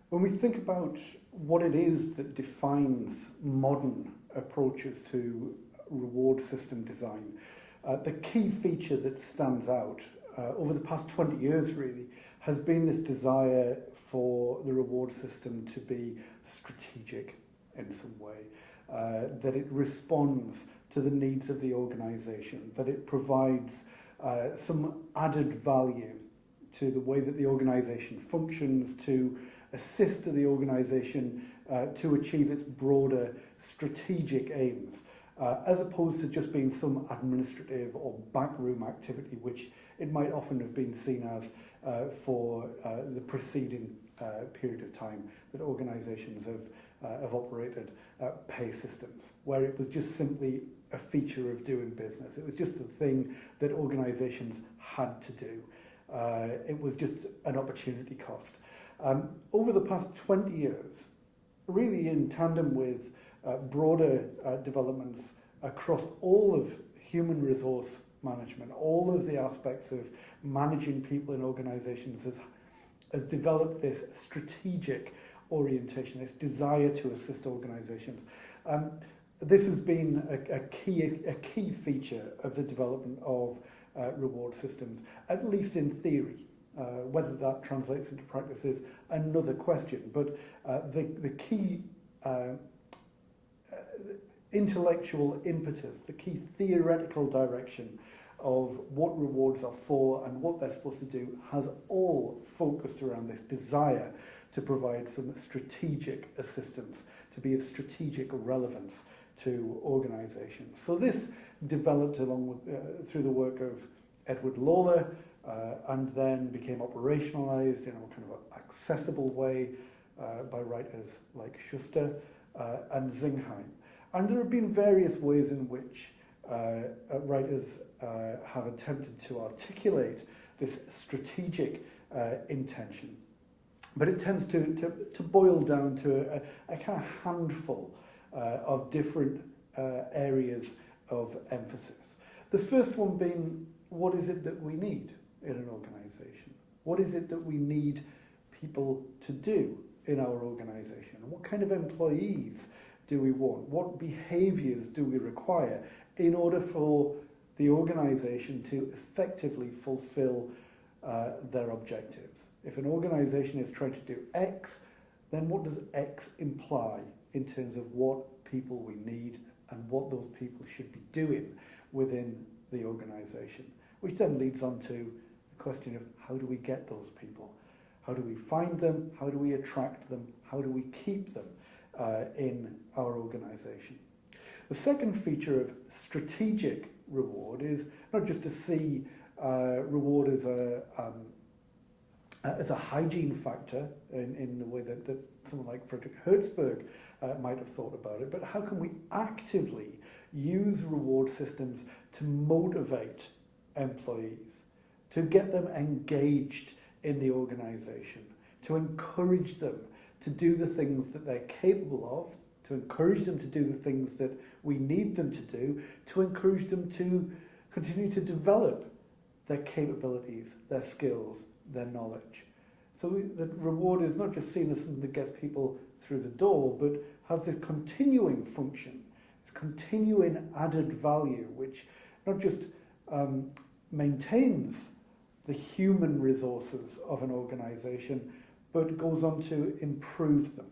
When we think about what it is that defines modern approaches to reward system design, the key feature that stands out over the past 20 years really has been this desire for the reward system to be strategic in some way, that it responds to the needs of the organisation, that it provides some added value to the way that the organisation functions, to assist the organisation to achieve its broader strategic aims, as opposed to just being some administrative or backroom activity, which it might often have been seen as for the preceding period of time that organisations have operated pay systems, where it was just simply a feature of doing business. It was just a thing that organisations had to do. It was just an opportunity cost. Over the past 20 years, really in tandem with broader developments across all of human resource management, all of the aspects of managing people in organisations has developed this strategic orientation, this desire to assist organisations. This has been a key feature of the development of reward systems, at least in theory. Whether that translates into practice is another question, but the key intellectual impetus, the key theoretical direction of what rewards are for and what they're supposed to do has all focused around this desire to provide some strategic assistance, to be of strategic relevance to organisations. So this developed along with through the work of Edward Lawler, and then became operationalized in a kind of accessible way by writers like Schuster and Zingheim. And there have been various ways in which writers have attempted to articulate this strategic intention. But it tends to boil down to a kind of handful of different areas of emphasis. The first one being, what is it that we need in an organisation? What is it that we need people to do in our organisation? What kind of employees do we want? What behaviours do we require in order for the organisation to effectively fulfil their objectives? If an organisation is trying to do X, then what does X imply in terms of what people we need and what those people should be doing within the organisation? Which then leads on to the question of, how do we get those people? How do we find them? How do we attract them? How do we keep them in our organisation? The second feature of strategic reward is not just to see reward as a hygiene factor in the way that someone like Friedrich Herzberg might have thought about it, but how can we actively use reward systems to motivate employees, to get them engaged in the organisation, to encourage them to do the things that they're capable of, to encourage them to do the things that we need them to do, to encourage them to continue to develop their capabilities, their skills, their knowledge. So the reward is not just seen as something that gets people through the door, but has this continuing function, this continuing added value, which not just maintains the human resources of an organisation, but goes on to improve them.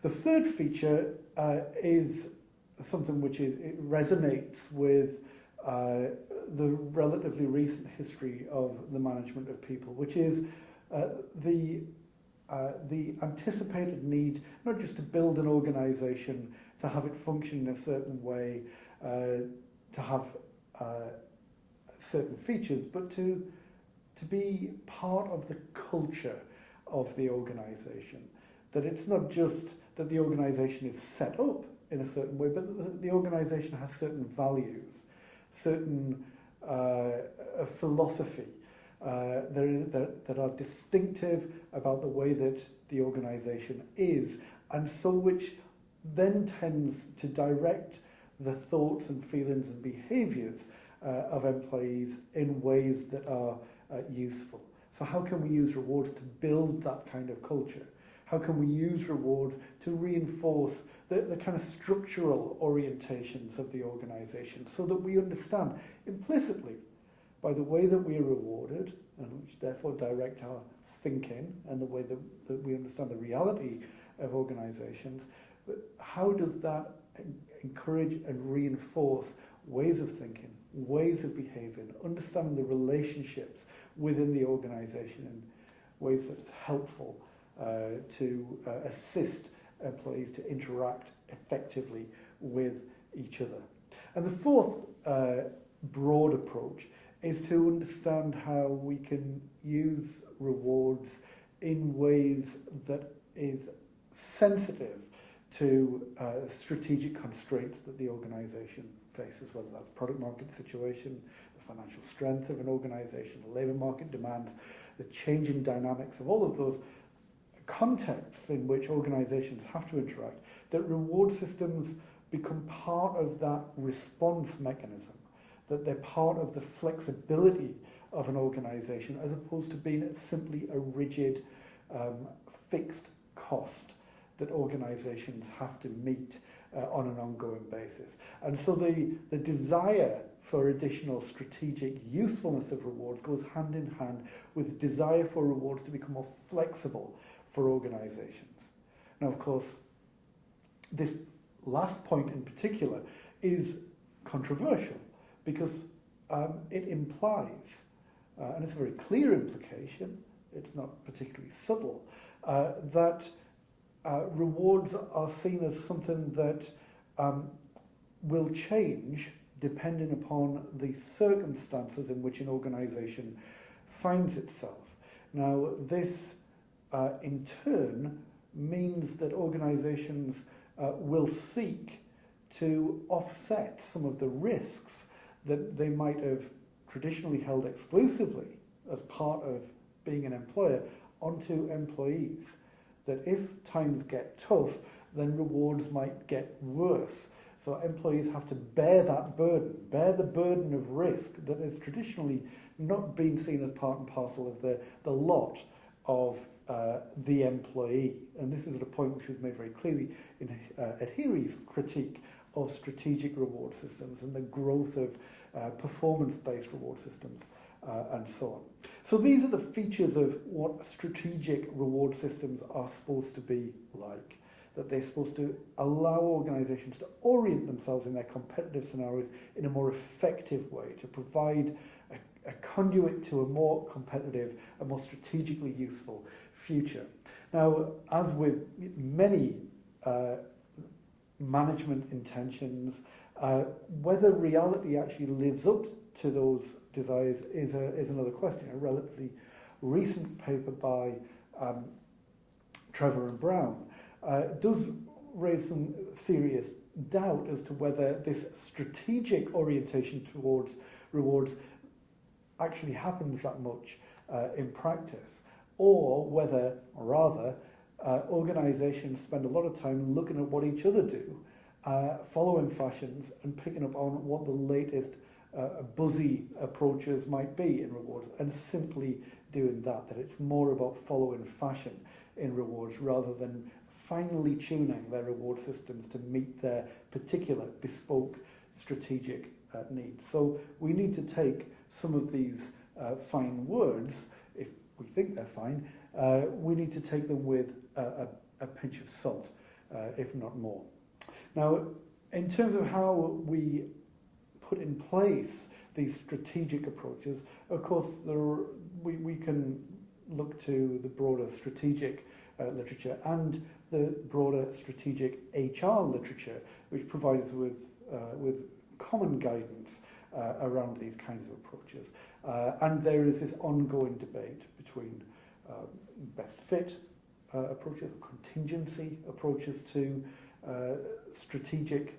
The third feature is something which it resonates with the relatively recent history of the management of people, which is the anticipated need not just to build an organisation, to have it function in a certain way, to have certain features, but to be part of the culture of the organisation. That it's not just that the organisation is set up in a certain way, but that the organisation has certain values, certain philosophy that are distinctive about the way that the organisation is, and so which then tends to direct the thoughts and feelings and behaviours of employees in ways that are useful. So how can we use rewards to build that kind of culture, How can we use rewards to reinforce the kind of structural orientations of the organisation so that we understand implicitly by the way that we are rewarded, and which therefore direct our thinking and the way that we understand the reality of organisations, but how does that encourage and reinforce ways of thinking, ways of behaving, understanding the relationships within the organisation in ways that's helpful to assist employees to interact effectively with each other. And the fourth broad approach is to understand how we can use rewards in ways that is sensitive to strategic constraints that the organisation faces, whether that's product market situation, the financial strength of an organisation, the labour market demands, the changing dynamics of all of those contexts in which organisations have to interact, that reward systems become part of that response mechanism, that they're part of the flexibility of an organisation as opposed to being simply a rigid, fixed cost that organisations have to meet on an ongoing basis. And so the desire for additional strategic usefulness of rewards goes hand in hand with the desire for rewards to become more flexible for organisations. Now, of course, this last point in particular is controversial because it implies, and it's a very clear implication, it's not particularly subtle, that rewards are seen as something that will change depending upon the circumstances in which an organisation finds itself. Now, this in turn means that organisations will seek to offset some of the risks that they might have traditionally held exclusively as part of being an employer onto employees. That if times get tough, then rewards might get worse. So employees have to bear that burden, bear the burden of risk that has traditionally not been seen as part and parcel of the lot of the employee. And this is at a point which was made very clearly in Adheri's critique of strategic reward systems and the growth of performance-based reward systems and so on. So these are the features of what strategic reward systems are supposed to be like, that they're supposed to allow organisations to orient themselves in their competitive scenarios in a more effective way, to provide a conduit to a more competitive, a more strategically useful future. Now, as with many management intentions, whether reality actually lives up to those desires is another question. A relatively recent paper by Trevor and Brown does raise some serious doubt as to whether this strategic orientation towards rewards actually happens that much in practice, or whether, or rather, organisations spend a lot of time looking at what each other do, following fashions and picking up on what the latest buzzy approaches might be in rewards and simply doing that it's more about following fashion in rewards rather than finely tuning their reward systems to meet their particular bespoke strategic needs. So we need to take some of these fine words, if we think they're fine, we need to take them with a pinch of salt, if not more. Now, in terms of how we put in place these strategic approaches, of course, we can look to the broader strategic literature and the broader strategic HR literature, which provides with common guidance around these kinds of approaches. And there is this ongoing debate between best fit approaches, contingency approaches to strategic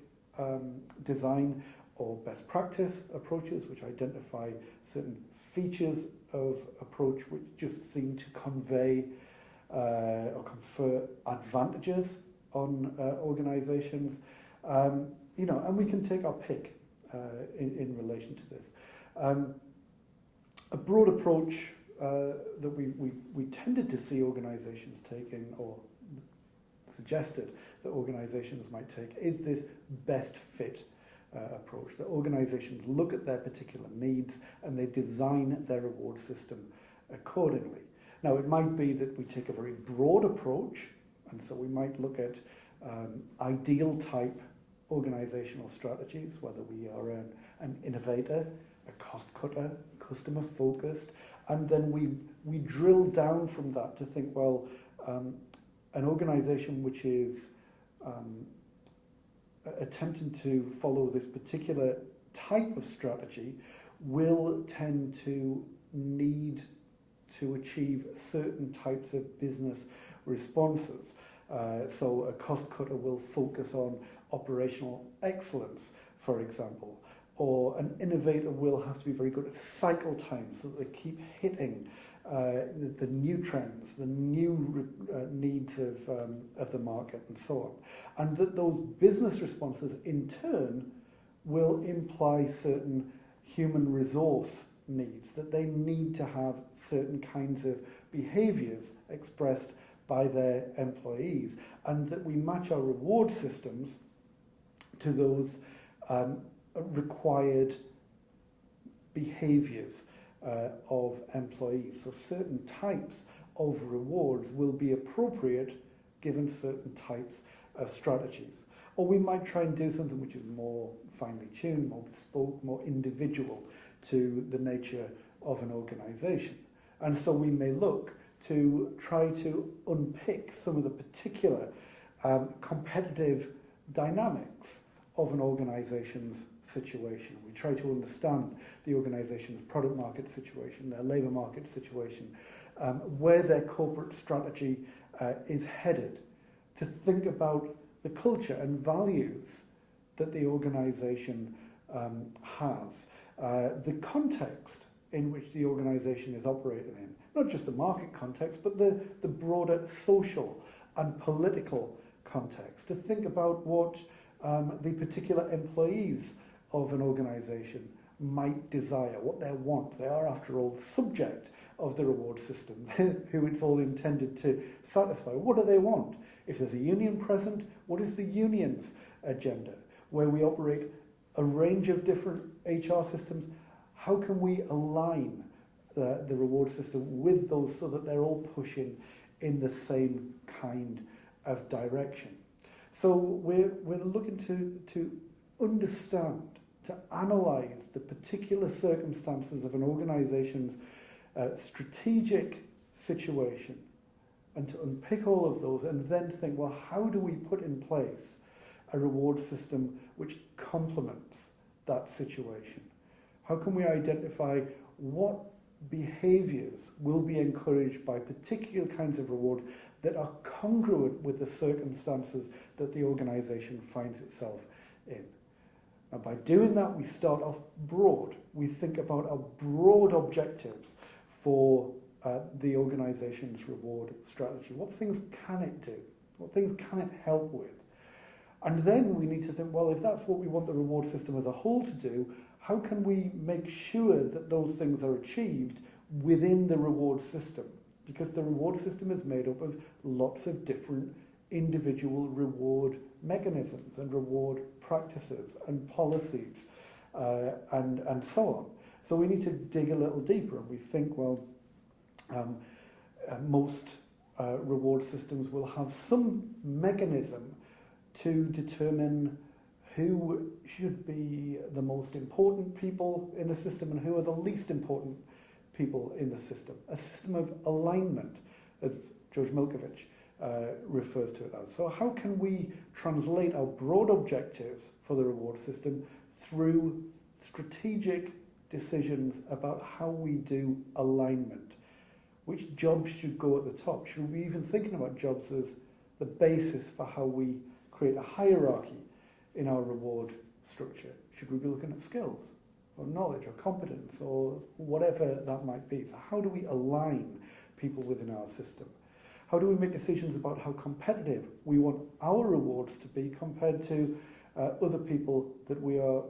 design, or best practice approaches, which identify certain features of approach which just seem to convey or confer advantages on organisations. And we can take our pick in relation to this. A broad approach that we tended to see organisations taking, or suggested that organisations might take is this best fit approach, that organisations look at their particular needs and they design their reward system accordingly. Now, it might be that we take a very broad approach, and so we might look at ideal type organisational strategies, whether we are an innovator, a cost cutter, customer focused, and then we drill down from that to think, well, an organisation which is attempting to follow this particular type of strategy will tend to need to achieve certain types of business responses. So a cost cutter will focus on operational excellence, for example, or an innovator will have to be very good at cycle time so that they keep hitting the new trends, the new needs of the market, and so on. And that those business responses in turn will imply certain human resource needs, that they need to have certain kinds of behaviours expressed by their employees, and that we match our reward systems to those required behaviours of employees. So certain types of rewards will be appropriate given certain types of strategies. Or we might try and do something which is more finely tuned, more bespoke, more individual to the nature of an organisation. And so we may look to try to unpick some of the particular competitive dynamics of an organisation's situation. We try to understand the organisation's product market situation, their labour market situation, where their corporate strategy is headed, to think about the culture and values that the organisation has, the context in which the organisation is operating in, not just the market context, but the broader social and political context, to think about what the particular employees of an organisation might desire, what they want. They are, after all, the subject of the reward system, who it's all intended to satisfy. What do they want? If there's a union present, what is the union's agenda? Where we operate a range of different HR systems, how can we align the reward system with those so that they're all pushing in the same kind of direction? So we're looking to understand, to analyse the particular circumstances of an organisation's strategic situation, and to unpick all of those and then think, well, how do we put in place a reward system which complements that situation? How can we identify what behaviours will be encouraged by particular kinds of rewards that are congruent with the circumstances that the organisation finds itself in? And by doing that, we start off broad. We think about our broad objectives for the organisation's reward strategy. What things can it do? What things can it help with? And then we need to think, well, if that's what we want the reward system as a whole to do, how can we make sure that those things are achieved within the reward system? Because the reward system is made up of lots of different individual reward mechanisms and reward practices and policies and so on. So we need to dig a little deeper, and we think, well, most reward systems will have some mechanism to determine who should be the most important people in the system and who are the least important people in the system. A system of alignment, as George Milkovich refers to it as. So how can we translate our broad objectives for the reward system through strategic decisions about how we do alignment? Which jobs should go at the top? Should we be even thinking about jobs as the basis for how we create a hierarchy in our reward structure? Should we be looking at skills or knowledge or competence or whatever that might be? So how do we align people within our system? How do we make decisions about how competitive we want our rewards to be compared to other people that we are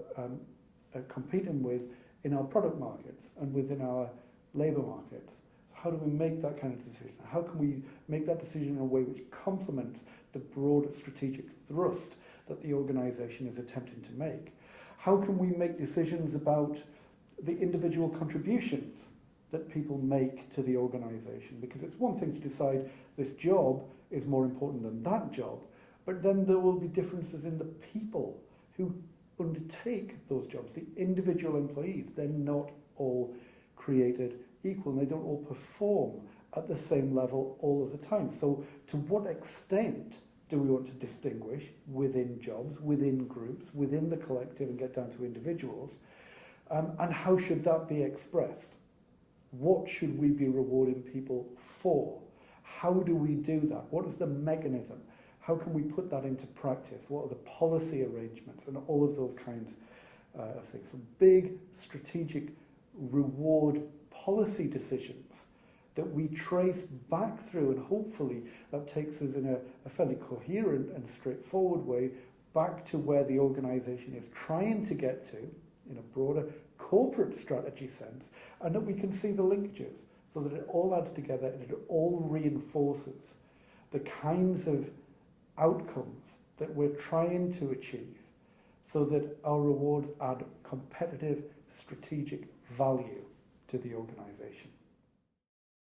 competing with in our product markets and within our labour markets? So How do we make that kind of decision? How can we make that decision in a way which complements the broader strategic thrust that the organisation is attempting to make? How can we make decisions about the individual contributions that people make to the organisation? Because it's one thing to decide this job is more important than that job, but then there will be differences in the people who undertake those jobs, the individual employees. They're not all created equal, and they don't all perform at the same level all of the time. So to what extent do we want to distinguish within jobs, within groups, within the collective, and get down to individuals? And how should that be expressed? What should we be rewarding people for? How do we do that? What is the mechanism? How can we put that into practice? What are the policy arrangements and all of those kinds of things? So big strategic reward policy decisions that we trace back through, and hopefully that takes us in a fairly coherent and straightforward way back to where the organisation is trying to get to in a broader corporate strategy sense, and that we can see the linkages so that it all adds together and it all reinforces the kinds of outcomes that we're trying to achieve, so that our rewards add competitive strategic value to the organisation.